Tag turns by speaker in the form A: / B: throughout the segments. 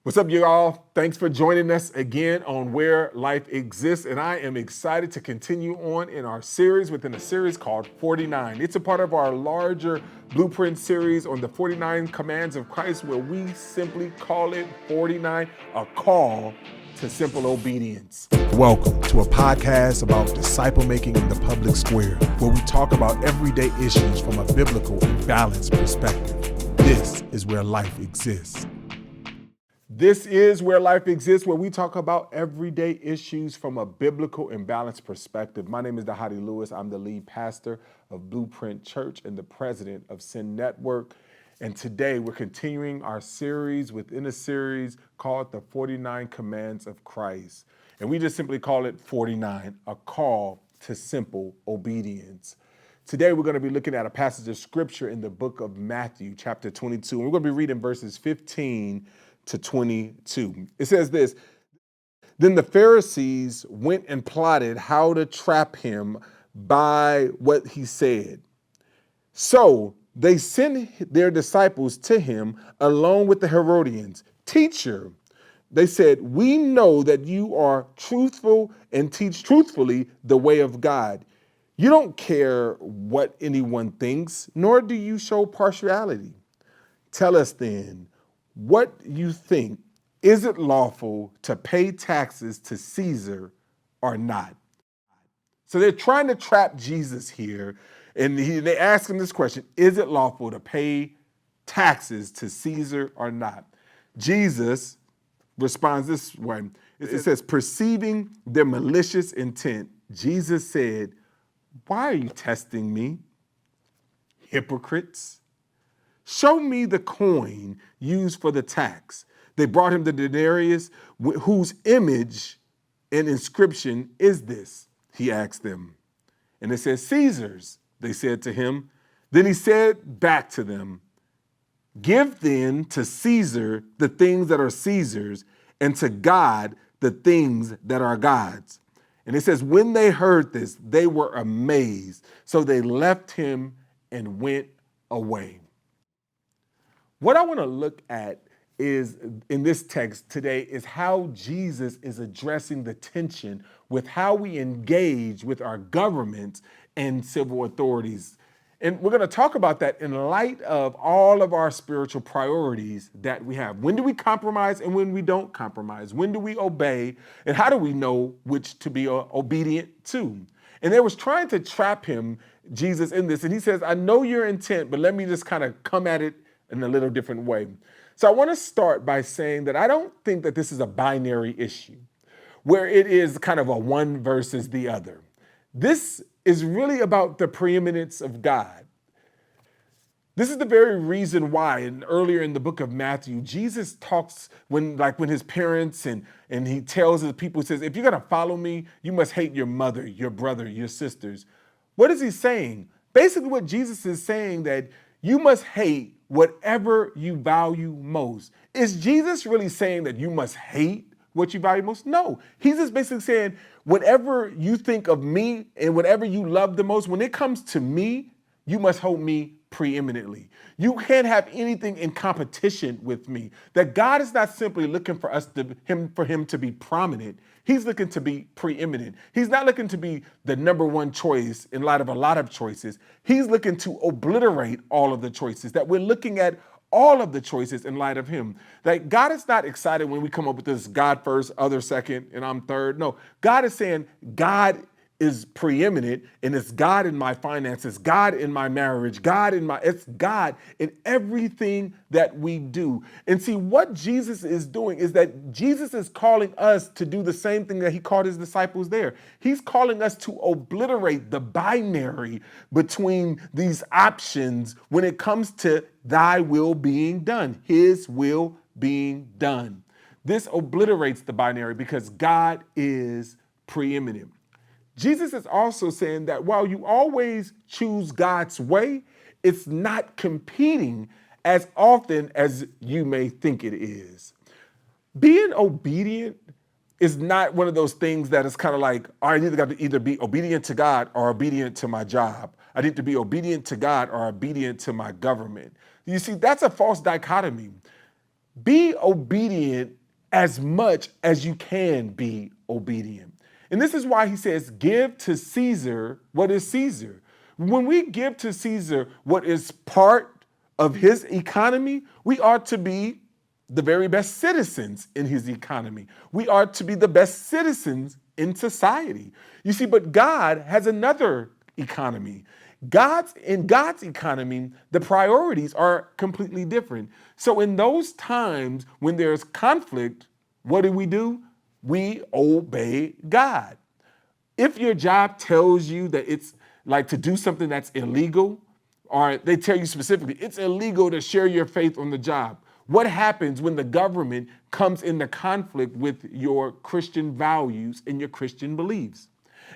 A: What's up, you all? Thanks for joining us again on Where Life Exists. And I am excited to continue on in our series within a series called 49. It's a part of our larger blueprint series on the 49 commands of Christ, where we simply call it 49, a call to simple obedience.
B: Welcome to a podcast about disciple making in the public square, where we talk about everyday issues from a biblical and balanced perspective. This is where life exists.
A: This is Where Life Exists, where we talk about everyday issues from a biblical and balanced perspective. My name is Dahadi Lewis. I'm the lead pastor of Blueprint Church and the president of Sin Network. And today we're continuing our series within a series called The 49 Commands of Christ. And we just simply call it 49, a call to simple obedience. Today we're going to be looking at a passage of scripture in the book of Matthew, chapter 22. And we're going to be reading verses 15 to 22. It says this: Then the Pharisees went and plotted how to trap him by what he said. So they sent their disciples to him along with the Herodians. Teacher, they said, we know that you are truthful and teach truthfully the way of God. You don't care what anyone thinks, nor do you show partiality. Tell us then, what you think, is it lawful to pay taxes to Caesar or not? So they're trying to trap Jesus here, and they ask him this question: is it lawful to pay taxes to Caesar or not? Jesus responds this way. It says, perceiving their malicious intent, Jesus said, why are you testing me, hypocrites? Show me the coin used for the tax. They brought him the denarius, whose image and inscription is this? He asked them. And they said, Caesar's, they said to him. Then he said back to them, give then to Caesar the things that are Caesar's, and to God the things that are God's. And it says, when they heard this, they were amazed. So they left him and went away. What I want to look at is in this text today is how Jesus is addressing the tension with how we engage with our government and civil authorities. And we're going to talk about that in light of all of our spiritual priorities that we have. When do we compromise and when we don't compromise? When do we obey? And how do we know which to be obedient to? And they was trying to trap him, Jesus, in this. And he says, I know your intent, but let me just kind of come at it in a little different way. So I want to start by saying that I don't think that this is a binary issue where it is kind of a one versus the other. This is really about the preeminence of God. This is the very reason why, and earlier in the book of Matthew, Jesus talks when his parents and he tells the people, he says, if you're going to follow me, you must hate your mother, your brother, your sisters. What is he saying? Basically what Jesus is saying, that you must hate whatever you value most. Is Jesus really saying that you must hate what you value most? No. He's just basically saying, whatever you think of me and whatever you love the most, when it comes to me, you must hold me preeminently. You can't have anything in competition with me. That God is not simply looking for him to be prominent. He's looking to be preeminent. He's not looking to be the number one choice in light of a lot of choices. He's looking to obliterate all of the choices, that we're looking at all of the choices in light of him. That God is not excited when we come up with this God first, other second, and I'm third. No, God is saying God is preeminent, and it's God in my finances, God in my marriage, it's God in everything that we do. And see, what Jesus is doing is that Jesus is calling us to do the same thing that he called his disciples there. He's calling us to obliterate the binary between these options when it comes to thy will being done, his will being done. This obliterates the binary because God is preeminent. Jesus is also saying that while you always choose God's way, it's not competing as often as you may think it is. Being obedient is not one of those things that is kind of like, I got to either be obedient to God or obedient to my job. I need to be obedient to God or obedient to my government. You see, that's a false dichotomy. Be obedient as much as you can be obedient. And this is why he says, give to Caesar what is Caesar. When we give to Caesar what is part of his economy, we are to be the very best citizens in his economy. We are to be the best citizens in society. You see, but God has another economy. In God's economy, the priorities are completely different. So in those times when there's conflict, what do? We obey God. If your job tells you that it's like to do something that's illegal, or they tell you specifically, it's illegal to share your faith on the job. What happens when the government comes into conflict with your Christian values and your Christian beliefs?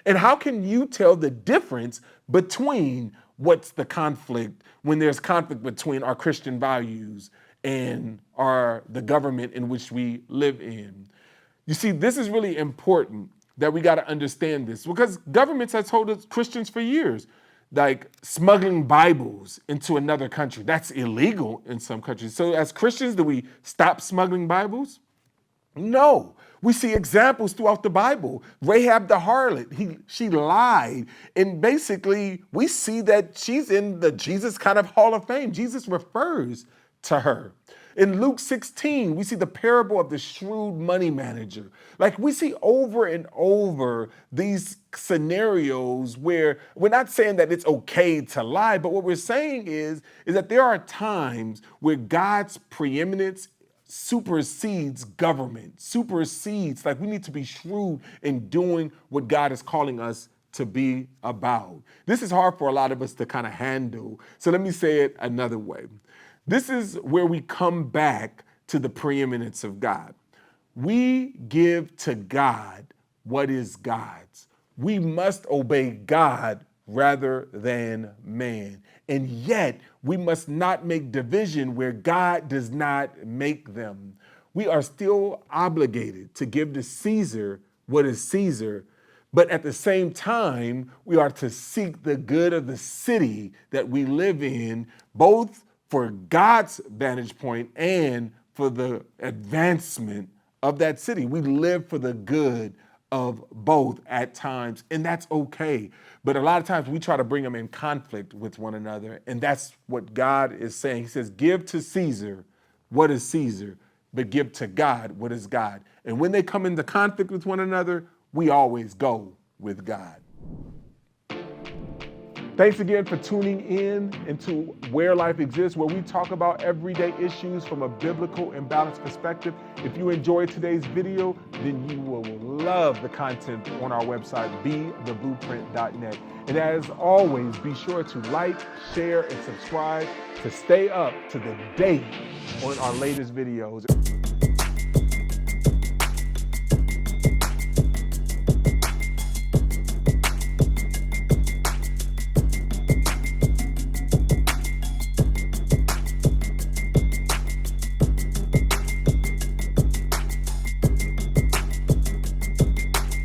A: And how can you tell the difference between what's the conflict when there's conflict between our Christian values and the government in which we live in? You see, this is really important that we got to understand this, because governments have told us, Christians for years, like smuggling Bibles into another country. That's illegal in some countries. So as Christians, do we stop smuggling Bibles? No. We see examples throughout the Bible. Rahab the harlot, she lied. And basically, we see that she's in the Jesus kind of Hall of Fame. Jesus refers to her. In Luke 16, we see the parable of the shrewd money manager. Like, we see over and over these scenarios where we're not saying that it's okay to lie, but what we're saying is that there are times where God's preeminence supersedes government, supersedes, like we need to be shrewd in doing what God is calling us to be about. This is hard for a lot of us to kind of handle. So let me say it another way. This is where we come back to the preeminence of God. We give to God what is God's. We must obey God rather than man. And yet, we must not make division where God does not make them. We are still obligated to give to Caesar what is Caesar, but at the same time, we are to seek the good of the city that we live in, both for God's vantage point and for the advancement of that city. We live for the good of both at times, and that's okay. But a lot of times we try to bring them in conflict with one another, and that's what God is saying. He says, give to Caesar what is Caesar, but give to God what is God. And when they come into conflict with one another, we always go with God. Thanks again for tuning in into Where Life Exists, where we talk about everyday issues from a biblical and balanced perspective. If you enjoyed today's video, then you will love the content on our website, betheblueprint.net. And as always, be sure to like, share, and subscribe to stay up to the date on our latest videos.